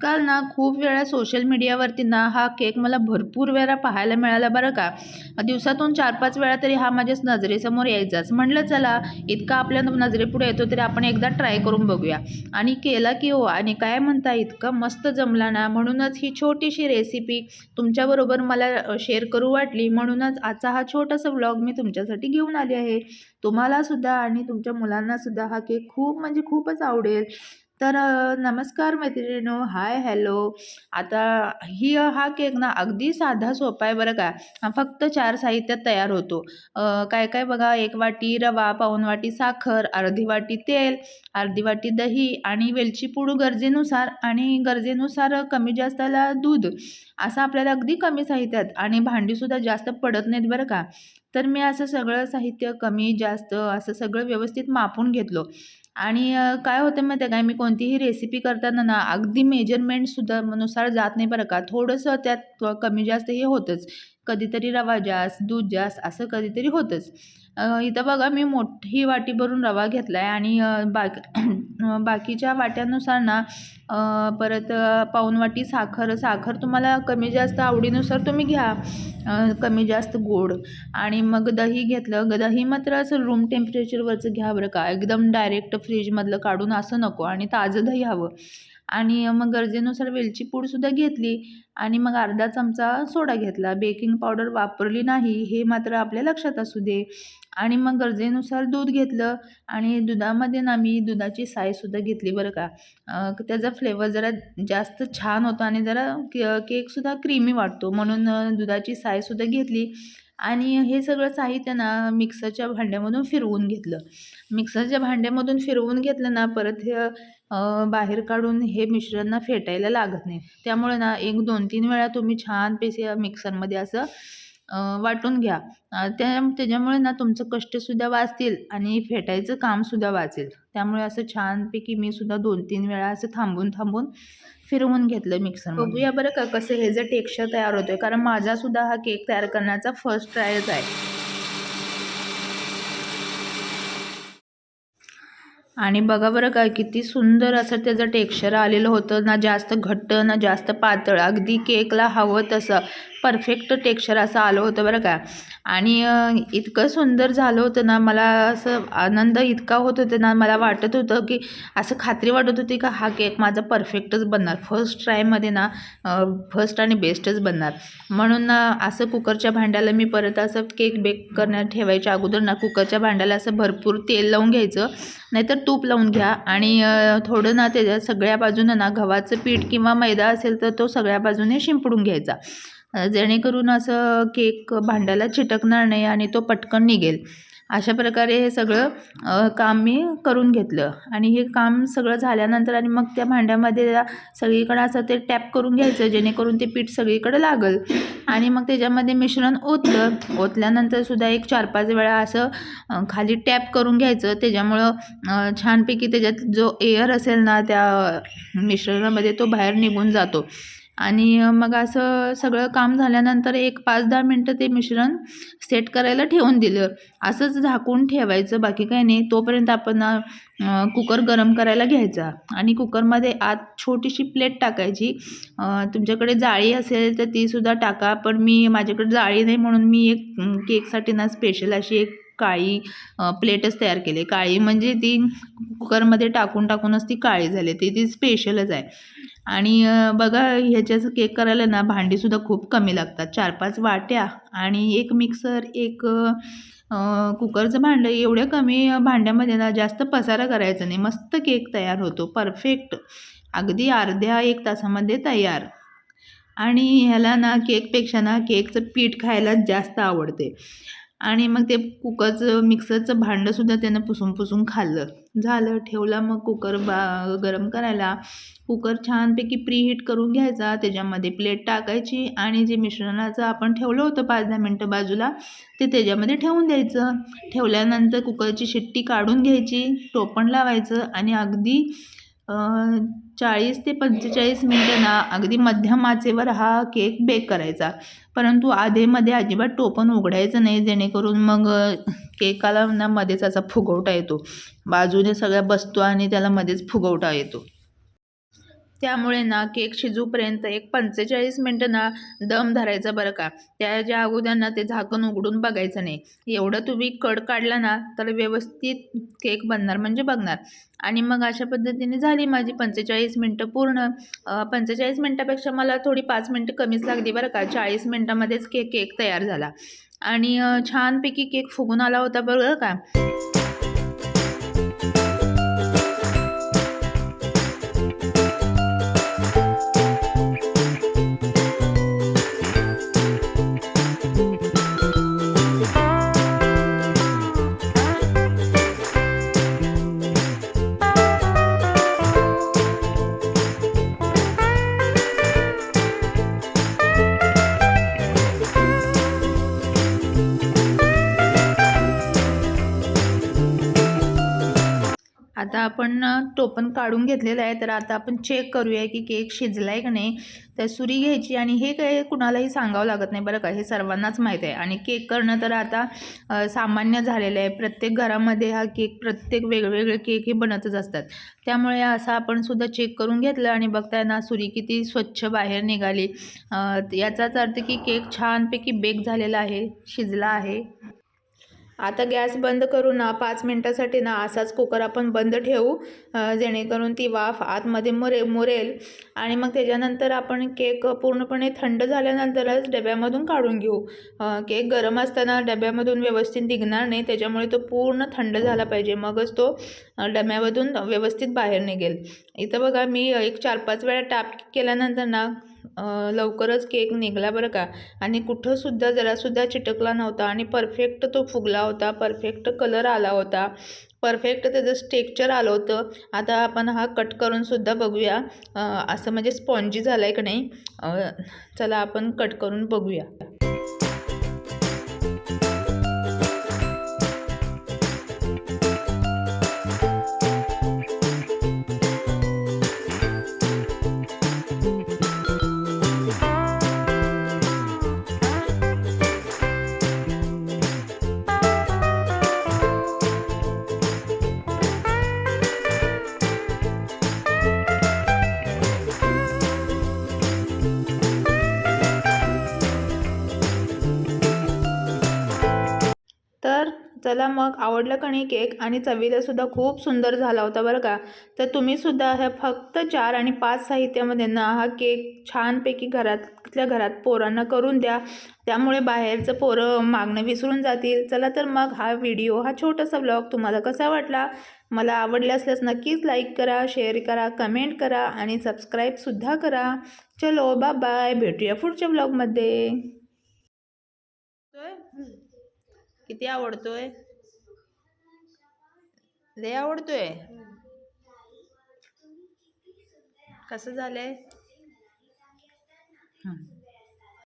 काल ना खूप वेळा सोशल मीडियावरती ना हा केक मला भरपूर वेळा पाहायला मिळाला बरं का. दिवसातून 4-5 वेळा तरी हा माझ्या नजरेसमोर यायचाच. म्हटलं चला इतका आपल्या नजरेपुढे येतो तरी आपण एकदा ट्राय करून बघूया. आणि केला की हो, आणि काय म्हणता इतका मस्त जमला ना, म्हणूनच ही छोटीशी रेसिपी तुमच्याबरोबर मला शेअर करू वाटली. म्हणूनच आजचा हा छोटासा व्लॉग मी तुमच्यासाठी घेऊन आली आहे. तुम्हाला सुद्धा आणि तुमच्या मुलांना सुद्धा हा केक खूप म्हणजे खूपच आवडेल. तर नमस्कार मैत्रिणींनो, हाय, हॅलो. आता हा केक ना अगदी साधा सोपा आहे बरं का. फक्त 4 साहित्यात तयार होतो. काय काय बघा, 1 वाटी रवा, पाऊण वाटी साखर, अर्धी वाटी तेल, अर्धी वाटी दही आणि वेलची पूड गरजेनुसार, आणि गरजेनुसार कमी जास्ताला दूध. असं आपल्याला अगदी कमी साहित्यात, आणि भांडीसुद्धा जास्त पडत नाहीत बरं का. तर मी असं सगळं साहित्य कमी जास्त असं सगळं व्यवस्थित मापून घेतलं. आणि काय होतं माहिती आहे काय, मी कोणतीही रेसिपी करताना ना अगदी मेजरमेंटसुद्धा नुसार जात नाही बरं का. थोडंसं त्यात कमी जास्त हे होतंच. कधीतरी रवा जास्त, दूध जास्त असं कधीतरी होतंच. इथं बघा मी मोठी वाटी भरून रवा घेतला आहे, आणि बाकीच्या वाट्यानुसार ना परत पाऊण वाटी साखर. साखर तुम्हाला कमी जास्त आवडीनुसार तुम्ही घ्या, कमी जास्त गोड. आणि मग दही घेतलं. दही मात्र असं रूम टेम्परेचरवरचं घ्या बरं का. एकदम डायरेक्ट फ्रीजमधलं काढून असं नको, आणि ताजं दही हवं. आणि मग गरजेनुसार वेलची पूडसुद्धा घेतली, आणि मग अर्धा चमचा सोडा घेतला. बेकिंग पावडर वापरली नाही हे मात्र आपल्या लक्षात असू दे. आणि मग गरजेनुसार दूध घेतलं, आणि दुधामध्ये ना मी दुधाची सायसुद्धा घेतली बरं का. त्याचा फ्लेवर जरा जास्त छान होतो, आणि जरा केकसुद्धा क्रीमी वाटतो, म्हणून दुधाची सायसुद्धा घेतली. आणि हे सगळं साहित्य ना मिक्सरच्या भांड्यामधून फिरवून घेतलं. मिक्सरच्या भांड्यामधून फिरवून घेतलं ना, परत हे बाहेर काढून हे मिश्रण ना फेटायला लागत नाही. त्यामुळे ना 1-2-3 वेळा तुम्ही छानपैकी मिक्सरमध्ये असं वाटून घ्या. त्याच्यामुळे ना तुमचं कष्टसुद्धा वाचतील, आणि फेटायचं कामसुद्धा वाचेल. त्यामुळे असं छानपैकी मी सुद्धा 2-3 वेळा असं थांबून थांबून फिरवून घेतलं मिक्सरमधून. बघूया बरं का कसं हे जर टेक्स्चर तयार होतोय, कारण माझासुद्धा हा केक तयार करण्याचा फर्स्ट ट्रायच आहे. आणि बघा बरं का किती सुंदर असं त्याचं टेक्स्चर आलेलं होतं. ना जास्त घट्ट ना जास्त पातळ, अगदी केकला हवं तसं परफेक्ट टेक्स्चर असं आलं होतं बरं का. आणि इतकं सुंदर झालं होतं ना, मला असं आनंद इतका होत होता ना, मला वाटत होतं की असं खात्री वाटत होती का हा केक माझा परफेक्टच बनणार. फर्स्ट ट्रायमध्ये ना फर्स्ट आणि बेस्टच बनणार. म्हणून ना असं कुकरच्या भांड्याला मी परत असं केक बेक करण्यात ठेवायच्या अगोदर ना कुकरच्या भांड्याला असं भरपूर तेल लावून घ्यायचं, नाहीतर तूप लावून घ्या. आणि थोडं ना त्याच्या सगळ्या बाजूनं ना गव्हाचं पीठ किंवा मैदा असेल तर तो सगळ्या बाजूने शिंपडून घ्यायचा, जेणेकरून असं केक भांड्याला चिटकणार नाही आणि तो पटकन निघेल. अशा प्रकारे हे सगळं काम मी करून घेतलं. आणि हे काम सगळं झाल्यानंतर आणि मग त्या भांड्यामध्ये सगळीकडं असं ते टॅप करून घ्यायचं, जेणेकरून ते पीठ सगळीकडे लागल. आणि मग त्याच्यामध्ये मिश्रण ओतलं. ओतल्यानंतर सुद्धा एक 4-5 वेळा असं खाली टॅप करून घ्यायचं. त्याच्यामुळं छानपैकी त्याच्यात जो एअर असेल ना त्या मिश्रणामध्ये तो बाहेर निघून जातो. आणि मग असं सगळं काम झाल्यानंतर एक 5-10 मिनटं ते मिश्रण सेट करायला ठेवून दिलं. असंच झाकून ठेवायचं, बाकी काही नाही. तोपर्यंत आपण कुकर गरम करायला घ्यायचा, आणि कुकरमध्ये आत छोटीशी प्लेट टाकायची. तुमच्याकडे जाळी असेल तर तीसुद्धा टाका, पण माझ्याकडे जाळी नाही म्हणून मी एक केकसाठी ना स्पेशल अशी एक काळी प्लेटच तयार केली. काळी म्हणजे ती कुकरमध्ये टाकून टाकूनच ती काळी झाली, ती स्पेशलच आहे. आणि बघा ह्याच्याचं केक करायला ना भांडीसुद्धा खूप कमी लागतात. 4-5 वाट्या आणि एक मिक्सर, एक कुकरचं भांडं, एवढ्या कमी भांड्यामध्ये ना जास्त पसारा करायचा नाही. मस्त केक तयार होतो परफेक्ट, अगदी अर्ध्या 1 तासामध्ये तयार. आणि ह्याला ना केकपेक्षा ना केकचं पीठ खायलाच जास्त आवडते. आणि मग ते कुकरचं मिक्सरचं भांडंसुद्धा त्यानं पुसून खाल्लं. झालं, ठेवला मग कुकर गरम करायला. कुकर छानपैकी प्रीहीट करून घ्यायचा. त्याच्यामध्ये प्लेट टाकायची, आणि जे मिश्रणाचं आपण ठेवलं होतं 5-10 मिनटं बाजूला, ते त्याच्यामध्ये ठेवून द्यायचं. ठेवल्यानंतर कुकरची शिट्टी काढून घ्यायची, टोपण लावायचं, आणि अगदी 40 ते 45 मिनटं ना अगदी मध्यम आचेवर हा केक बेक करायचा. परंतु आधेमध्ये अजिबात टोपण उघडायचं नाही, जेणेकरून मग केकाला ना मध्येच असा फुगवटा येतो. बाजूने सगळ्या बसतो आणि त्याला मध्येच फुगवटा येतो. त्यामुळे ना केक शिजूपर्यंत एक 45 मिनटं ना दम धरायचा बरं का. त्याच्या अगोदर ना ते झाकण उघडून बघायचं नाही. एवढं तुम्ही कड काढला ना तर व्यवस्थित केक बनणार म्हणजे बघणार. आणि मग अशा पद्धतीने झाली माझी 45 मिनटं पूर्ण. 45 मिनटापेक्षा मला थोडी 5 मिनटं कमीच लागली बरं का. 40 मिनटामध्येच केक तयार झाला आणि छानपैकी केक फुगून आला होता बरं का. आता आपण टोपण काढून घेतलेलं आहे, तर आता आपण चेक करूया की केक शिजला आहे की नाही. तर सुरी घ्यायची आणि हे काही कुणालाही सांगावं लागत नाही बरं का, हे सर्वांनाच माहीत आहे. आणि केक करणं तर आता सामान्य झालेलं आहे. प्रत्येक घरामध्ये हा केक, प्रत्येक वेगवेगळे केक हे बनतच असतात. त्यामुळे असं आपण सुद्धा चेक करून घेतलं आणि बघताय ना सुरी किती स्वच्छ बाहेर निघाली. याचाच अर्थ की केक छानपैकी बेक झालेला आहे, शिजला आहे. आता गॅस बंद करू ना 5 मिनटासाठी ना असाच कुकर आपण बंद ठेवू, जेणेकरून ती वाफ आतमध्ये मुरेल. आणि मग त्याच्यानंतर आपण केक पूर्णपणे थंड झाल्यानंतरच डब्यामधून काढून घेऊ. केक गरम असताना डब्यामधून व्यवस्थित निघणार नाही, त्याच्यामुळे तो पूर्ण थंड झाला पाहिजे, मगच तो डब्यामधून व्यवस्थित बाहेर निघेल. इथं बघा मी एक 4-5 वेळा टॅप केल्यानंतर ना लवकरच केक निघाला बरं का. आणि कुठंसुद्धा जरासुद्धा चिटकला नव्हता आणि परफेक्ट तो फुगला होता, परफेक्ट कलर आला होता, परफेक्ट त्याचं टेक्स्चर आलं होतं. आता आपण हा कट करूनसुद्धा बघूया असं म्हणजे स्पॉन्जी झाला आहे की नाही. चला आपण कट करून बघूया. तर चला मग, आवडलं का नाही केक, आणि चवीलासुद्धा खूप सुंदर झाला होता बरं का. तर तुम्हीसुद्धा ह्या फक्त 4 आणि 5 साहित्यामध्ये ना हा केक छानपैकी घरातल्या घरात पोरांना करून द्या. त्यामुळे बाहेरचं पोरं मागणं विसरून जातील. चला तर मग हा व्हिडिओ, हा छोटासा व्लॉग तुम्हाला कसा वाटला? मला आवडले असल्यास नक्कीच लाईक करा, शेअर करा, कमेंट करा आणि सबस्क्राईबसुद्धा करा. चलो बाय, भेटूया पुढच्या व्लॉगमध्ये. किती आवडतोय? लय आवडतोय. कसं झालंय?